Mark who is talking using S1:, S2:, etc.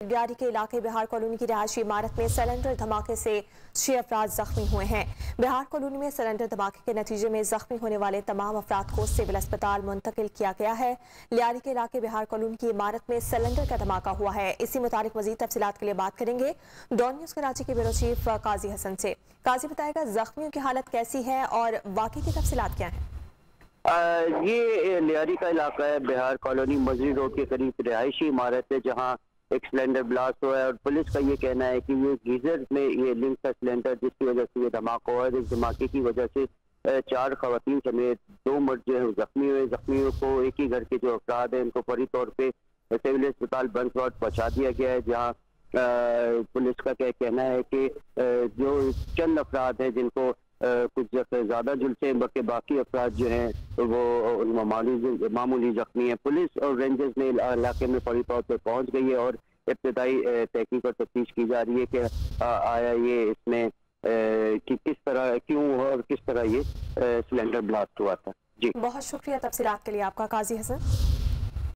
S1: लियारी के इलाके बिहार कॉलोनी की रिहायशी इमारत में सिलेंडर धमाके से 6 अफराद जख्मी हुए हैं। बिहार कॉलोनी में सिलेंडर धमाके के नतीजे में जख्मी होने वाले तमाम अफराद को सिविल अस्पताल मुंतकिल किया गया है। लियारी के इलाके बिहार कॉलोनी की इमारत में सिलेंडर का धमाका हुआ है। इसी मुताबिक मजीद तफसीलात के लिए बात करेंगे डॉन न्यूज कराची के ब्यूरो चीफ काजी हसन से। काजी बताएगा जख्मियों की हालत कैसी है और बाकी की तफसीलात क्या है।
S2: ये लियारी का इलाका है, बिहार कॉलोनी मस्जिद रोड के करीब रिहायशी इमारत है जहाँ एक सिलेंडर ब्लास्ट हुआ है और पुलिस का ये कहना है कि ये गीजर में ये लिंक था सिलेंडर, जिसकी वजह से ये धमाका हुआ है। इस धमाके की वजह से 4 खवातीन समेत 2 मर्द जो है जख्मी हुए। जख्मियों को एक ही घर के जो अफराद हैं उनको फौरी तौर पे सिविल अस्पताल बंसवाड़ पहुंचा दिया गया है, जहाँ पुलिस का क्या कहना है कि जो चंद अफराद हैं जिनको कुछ ज्यादा झुलसे हैं, बाकी अफराद जो हैं वो मामूली जख्मी हैं। पुलिस और रेंजर्स ने इलाके में फौरी तौर पर पहुंच गई है और इब्तदाई तहकीक और तफ्तीश की जा रही है कि आया ये इसमें कि किस तरह क्यों और किस तरह ये सिलेंडर ब्लास्ट हुआ था। जी
S1: बहुत शुक्रिया तफसीलात के लिए आपका काजी हसन।